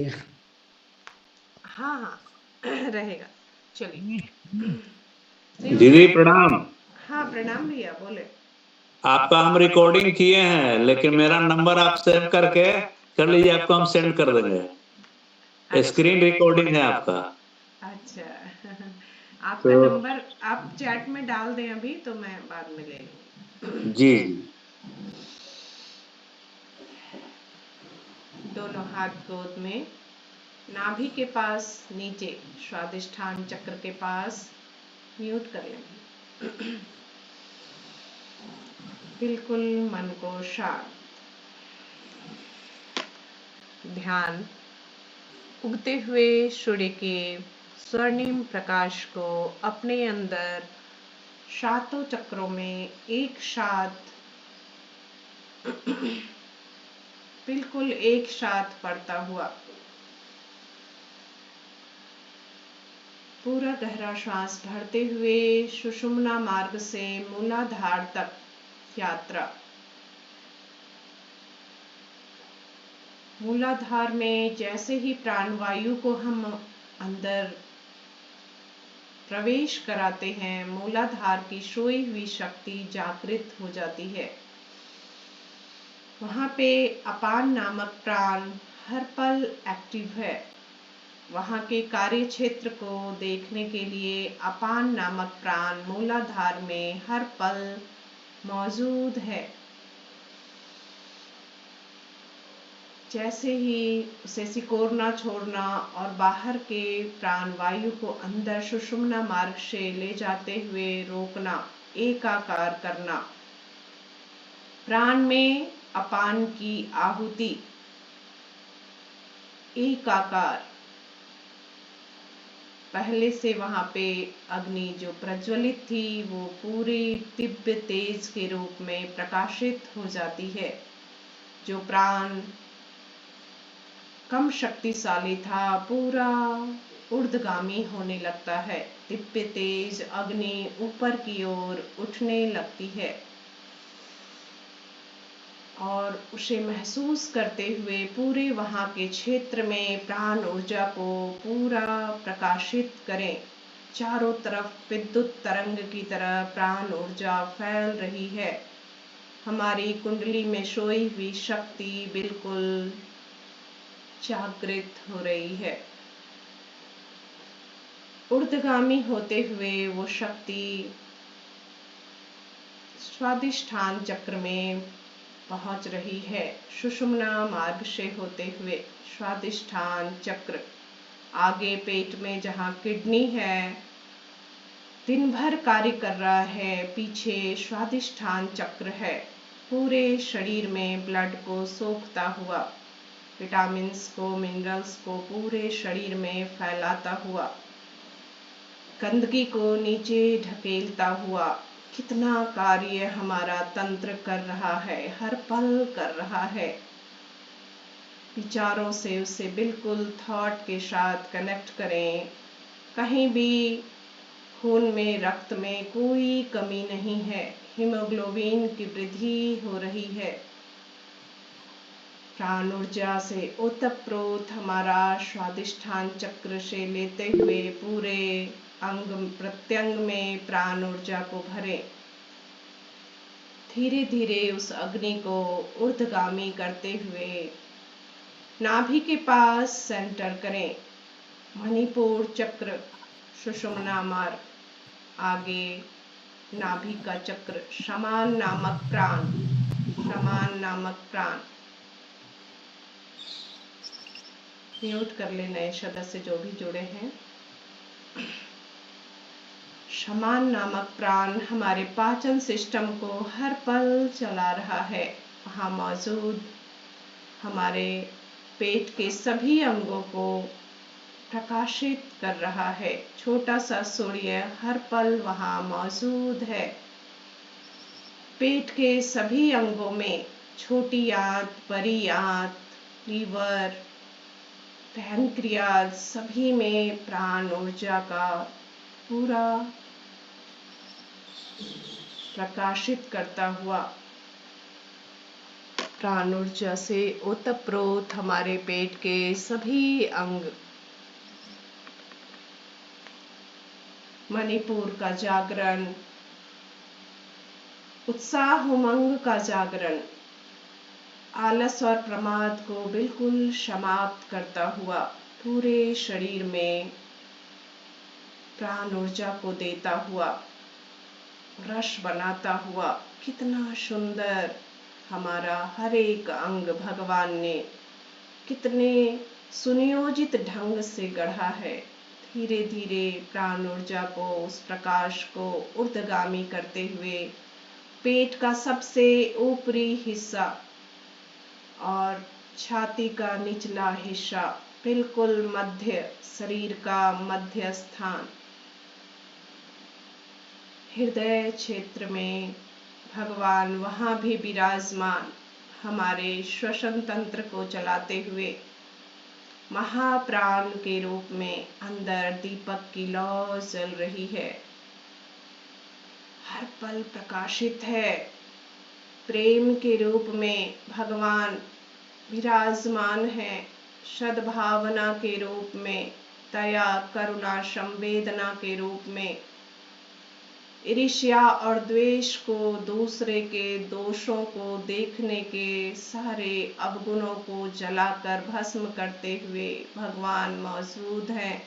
हाँ हाँ रहेगा। चलिए दीदी प्रणाम। हाँ प्रणाम भैया, बोले। आपका हम रिकॉर्डिंग किए हैं, लेकिन मेरा नंबर आप सेव करके कर लीजिए, आपको हम सेंड कर देंगे। अच्छा स्क्रीन रिकॉर्डिंग है आपका। अच्छा आपका तो नंबर आप चैट में डाल दें अभी, तो मैं बाद में ले लूँगी। जी दोनों हाथ गोद में, नाभि के पास नीचे, स्वादिष्ठान चक्र के पास। म्यूट कर लें। बिल्कुल मन को शांत। ध्यान उगते हुए सूर्य के स्वर्णिम प्रकाश को अपने अंदर सातों चक्रों में एक साथ, बिल्कुल एक साथ पड़ता हुआ। पूरा गहरा श्वास भरते हुए सुषुम्ना मार्ग से मूलाधार तक यात्रा। मूलाधार में जैसे ही प्राणवायु को हम अंदर प्रवेश कराते हैं, मूलाधार की सोई हुई शक्ति जागृत हो जाती है। वहाँ पे अपान नामक प्राण हर पल एक्टिव है। वहाँ के कार्य क्षेत्र को देखने के लिए अपान नामक प्राण मूलाधार में हर पल मौजूद है। जैसे ही उसे सिकोड़ना छोड़ना और बाहर के प्राण वायु को अंदर सुषुम्ना मार्ग से ले जाते हुए रोकना, एकाकार करना। प्राण में अपान की आहुति, एकाकार। पहले से वहाँ पे अग्नि जो प्रज्वलित थी, वो पूरी दिव्य तेज के रूप में प्रकाशित हो जाती है। जो प्राण कम शक्तिशाली था, पूरा ऊर्ध्वगामी होने लगता है। दिव्य तेज अग्नि ऊपर की ओर उठने लगती है और उसे महसूस करते हुए पूरे वहाँ के क्षेत्र में प्राण ऊर्जा को पूरा प्रकाशित करें। चारों तरफ विद्युत तरंग की तरह प्राण ऊर्जा फैल रही है। हमारी कुंडली में सोई हुई शक्ति बिल्कुल जागृत हो रही है। ऊर्ध्वगामी होते हुए वो शक्ति स्वादिष्ठान चक्र में पहुंच रही है। सुषुम्ना मार्ग से होते हुए स्वादिष्ठान चक्र, आगे पेट में जहाँ किडनी है, दिन भर कार्य कर रहा है। पीछे स्वादिष्ठान चक्र है, पूरे शरीर में ब्लड को सोखता हुआ, विटामिन्स को, मिनरल्स को पूरे शरीर में फैलाता हुआ, गंदगी को नीचे ढकेलता हुआ। कितना कार्य हमारा तंत्र कर रहा है, हर पल कर रहा है। विचारों से उसे बिल्कुल थॉट के साथ कनेक्ट करें। कहीं भी खून में, रक्त में कोई कमी नहीं है। हीमोग्लोबिन की वृद्धि हो रही है। प्राण ऊर्जा से ओतप्रोत हमारा स्वादिष्ठान चक्र से लेते हुए पूरे अंग प्रत्यंग में प्राण ऊर्जा को भरें। धीरे धीरे उस अग्नि को ऊर्ध्वगामी करते हुए नाभि के पास सेंटर करें। मणिपुर चक्र, सुषुम्ना मार्ग, आगे नाभि का चक्र, समान नामक प्राण, समान नामक प्राण। म्यूट कर ले नए सदस्य जो भी जुड़े हैं। समान नामक प्राण हमारे पाचन सिस्टम को हर पल चला रहा है। वहाँ मौजूद हमारे पेट के सभी अंगों को प्रकाशित कर रहा है। छोटा सा सूर्य हर पल वहाँ मौजूद है। पेट के सभी अंगों में, छोटी आंत, बड़ी आंत, लीवर, पैनक्रियाज, सभी में प्राण ऊर्जा का पूरा प्रकाशित करता हुआ प्राण ऊर्जा से ओतप्रोत हमारे पेट के सभी अंग, मणिपुर का जागरण, उत्साह उमंग का जागरण, आलस और प्रमाद को बिल्कुल समाप्त करता हुआ पूरे शरीर में प्राण ऊर्जा को देता हुआ, रस बनाता हुआ, कितना सुंदर हमारा हर एक अंग भगवान ने कितने सुनियोजित ढंग से गढ़ा है। धीरे धीरे प्राण ऊर्जा को, उस प्रकाश को ऊर्ध्वगामी करते हुए पेट का सबसे ऊपरी हिस्सा और छाती का निचला हिस्सा, बिल्कुल मध्य शरीर का मध्य स्थान, हृदय क्षेत्र में भगवान वहाँ भी विराजमान, हमारे श्वसन तंत्र को चलाते हुए महाप्राण के रूप में अंदर दीपक की लौ जल रही है, हर पल प्रकाशित है। प्रेम के रूप में भगवान विराजमान है, सद्भावना के रूप में, दया करुणा संवेदना के रूप में, ईर्ष्या और द्वेष को, दूसरे के दोषों को देखने के सारे अवगुणों को जलाकर भस्म करते हुए भगवान मौजूद हैं।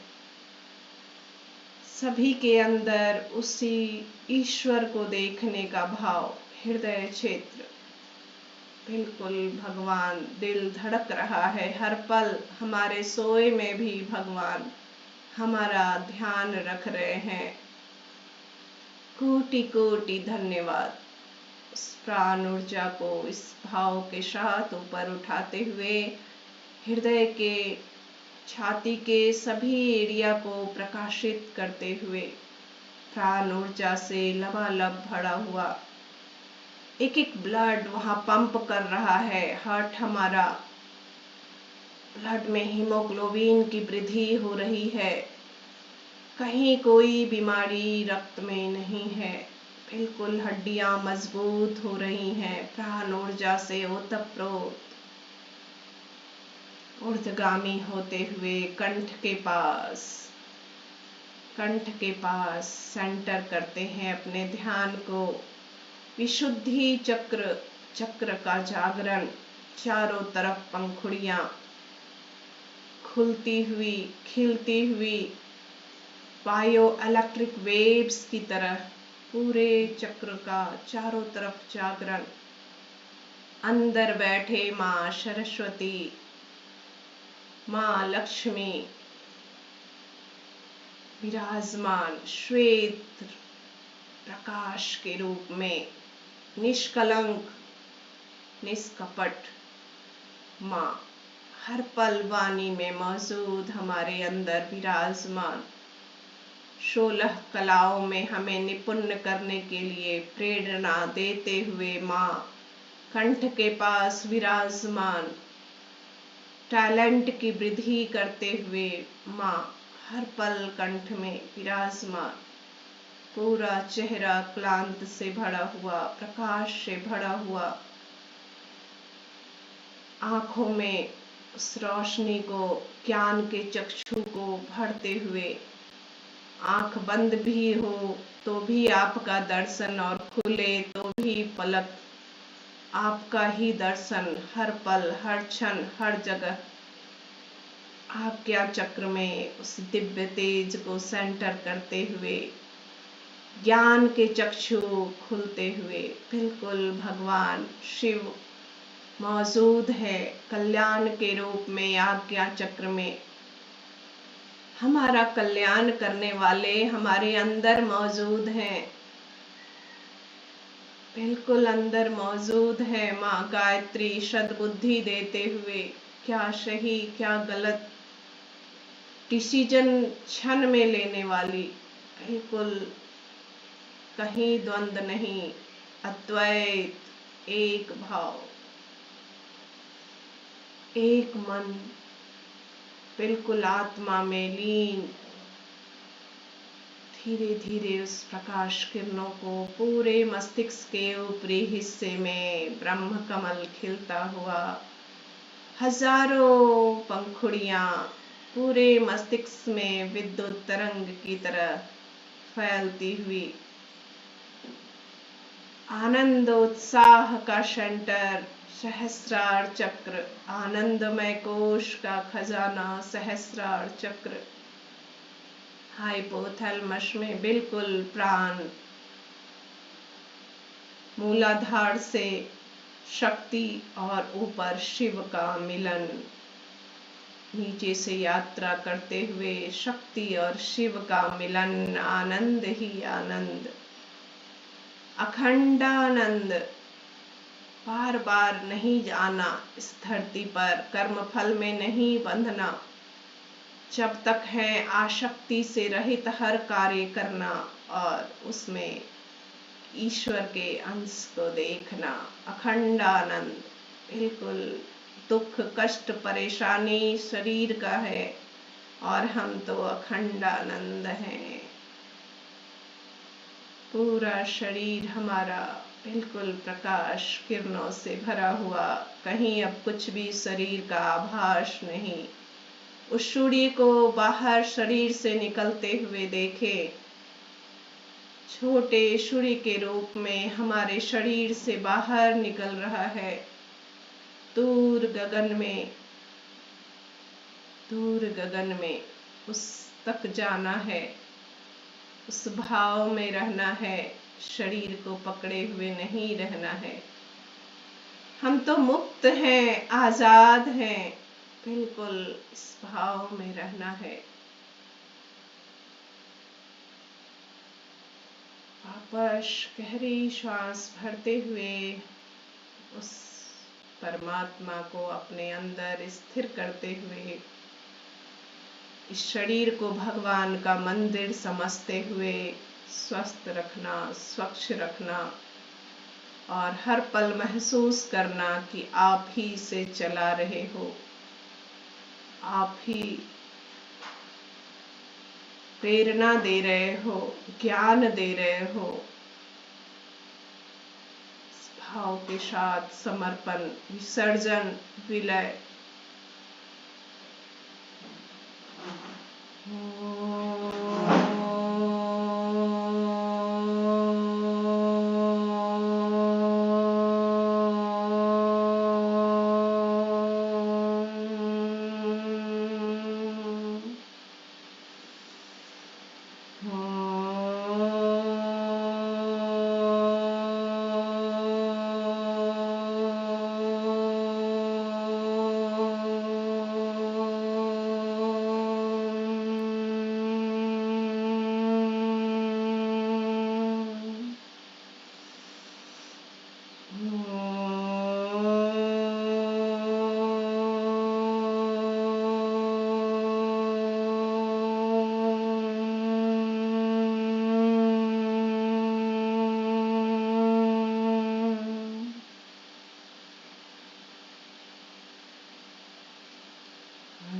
सभी के अंदर उसी ईश्वर को देखने का भाव, हृदय क्षेत्र, बिल्कुल भगवान, दिल धड़क रहा है हर पल। हमारे सोए में भी भगवान हमारा ध्यान रख रहे हैं। कोटि कोटि धन्यवाद। उस प्राण ऊर्जा को इस भाव के साथ ऊपर उठाते हुए हृदय के, छाती के सभी एरिया को प्रकाशित करते हुए प्राण ऊर्जा से लबालब भरा हुआ एक एक ब्लड वहां पंप कर रहा है। हार्ट हमारा, ब्लड में हीमोग्लोबिन की वृद्धि हो रही है, कहीं कोई बीमारी रक्त में नहीं है, बिल्कुल हड्डियां मजबूत हो रही हैं प्राण ऊर्जा से ओतप्रोत, ऊर्ध्वगामी होते हुए कंठ के पास सेंटर करते हैं अपने ध्यान को। विशुद्धि चक्र, चक्र का जागरण, चारों तरफ पंखुड़ियां खुलती हुई, खिलती हुई, बायो इलेक्ट्रिक वेव्स की तरह पूरे चक्र का चारों तरफ जागरण। अंदर बैठे माँ सरस्वती, माँ लक्ष्मी विराजमान श्वेत प्रकाश के रूप में, निष्कलंक निष्कपट माँ हर पल वाणी में मौजूद, हमारे अंदर विराजमान, 16 कलाओं में हमें निपुण करने के लिए प्रेरणा देते हुए माँ कंठ के पास विराजमान, टैलेंट की वृद्धि करते हुए माँ हर पल कंठ में विराजमान, पूरा चेहरा क्लांत से भरा हुआ, प्रकाश से भरा हुआ, आंखों में उस रोशनी को, ज्ञान के चक्षु को भरते हुए, आंख बंद भी हो तो भी आपका दर्शन और खुले तो भी पलक, आपका ही दर्शन हर पल, हर क्षण, हर जगह। आज्ञा चक्र में उस दिव्य तेज को सेंटर करते हुए, ज्ञान के चक्षु खुलते हुए, बिल्कुल भगवान शिव मौजूद है कल्याण के रूप में। आज्ञा चक्र में हमारा कल्याण करने वाले हमारे अंदर मौजूद हैं, बिल्कुल अंदर मौजूद है। माँ गायत्री सद्बुद्धि देते हुए, क्या सही क्या गलत डिसीजन क्षण में लेने वाली, बिल्कुल कहीं द्वंद नहीं, अद्वैत, एक भाव, एक मन, बिल्कुल आत्मा में लीन। धीरे धीरे उस प्रकाश किरणों को पूरे मस्तिष्क के ऊपरी हिस्से में ब्रह्म कमल खिलता हुआ, हजारों पंखुड़ियां पूरे मस्तिष्क में विद्युत तरंग की तरह फैलती हुई, आनंद उत्साह का सेंटर सहस्रार चक्र, आनंदमय कोश का खजाना सहस्रार चक्र, हाइपोथैलेमस में बिल्कुल प्राण, मूलाधार से शक्ति और ऊपर शिव का मिलन, नीचे से यात्रा करते हुए शक्ति और शिव का मिलन, आनंद ही आनंद, अखंडानंद। बार बार नहीं आना इस धरती पर, कर्म फल में नहीं बंधना, जब तक है आसक्ति से रहित हर कार्य करना और उसमें ईश्वर के अंश को देखना, अखंड आनंद। बिल्कुल दुख कष्ट परेशानी शरीर का है और हम तो अखंड आनंद हैं। पूरा शरीर हमारा बिल्कुल प्रकाश किरणों से भरा हुआ, कहीं अब कुछ भी शरीर का आभास नहीं। उस सूर्य को बाहर शरीर से निकलते हुए देखें, छोटे सूर्य के रूप में हमारे शरीर से बाहर निकल रहा है। दूर गगन में उस तक जाना है, उस भाव में रहना है, शरीर को पकड़े हुए नहीं रहना है। हम तो मुक्त हैं, आजाद हैं, बिल्कुल इस भाव में रहना है। वापस गहरी श्वास भरते हुए उस परमात्मा को अपने अंदर स्थिर करते हुए, इस शरीर को भगवान का मंदिर समझते हुए स्वस्थ रखना, स्वच्छ रखना और हर पल महसूस करना कि आप ही इसे चला रहे हो, आप ही प्रेरणा दे रहे हो, ज्ञान दे रहे हो। इस भाव के साथ समर्पण, विसर्जन, विलय।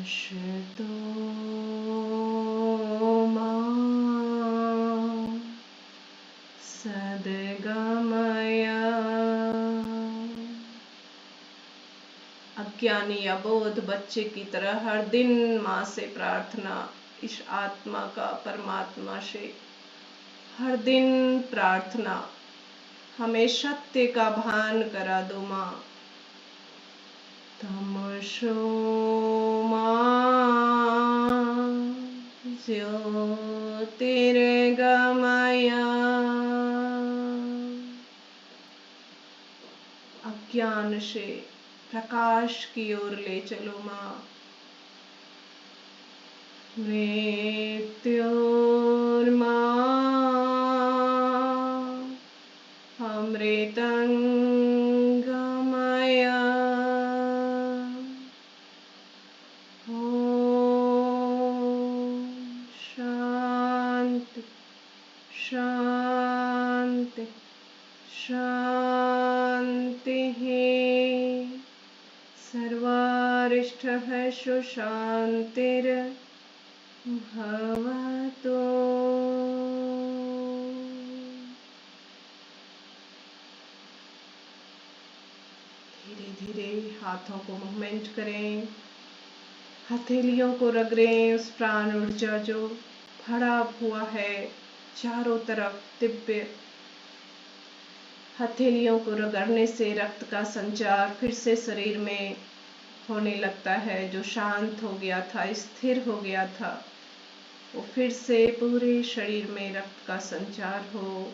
अशतो मा सद्गमय। अज्ञानी अबोध बच्चे की तरह हर दिन माँ से प्रार्थना, इस आत्मा का परमात्मा से हर दिन प्रार्थना, हमें सत्य का भान करा दो माँ। तमसो मा ज्योतिर्गमय। अज्ञान से प्रकाश की ओर ले चलो माँ। मृत्योर्मा अमृतंगमय। शांति शांति शांति है। सर्वारिष्टः सुशांतिर्भवतु। धीरे हाथों को मूवमेंट करें, हथेलियों को रगड़ें उस प्राण ऊर्जा जो भरा हुआ है चारों तरफ दिव्य। हथेलियों को रगड़ने से रक्त का संचार फिर से शरीर में होने लगता है। जो शांत हो गया था, स्थिर हो गया था, वो फिर से पूरे शरीर में रक्त का संचार हो।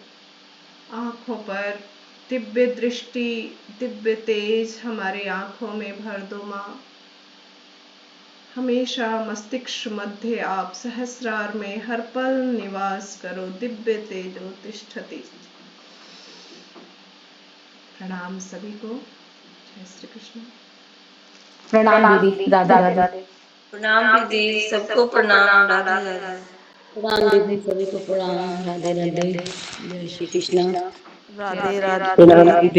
आंखों पर दिव्य दृष्टि, दिव्य तेज हमारे आंखों में भर दो माँ। हमेशा मस्तिष्क मध्य आप सहस्रार में हर पल निवास करो। दिव्य तेजो तिष्ठति। प्रणाम सभी को। जय श्री कृष्ण। प्रणाम दीदी। राधे राधे। प्रणाम दीदी, सबको प्रणाम। राधे राधे। प्रणाम दीदी, सभी को प्रणाम। राधे राधे। जय श्री कृष्ण। राधे राधे। प्रणाम दीदी।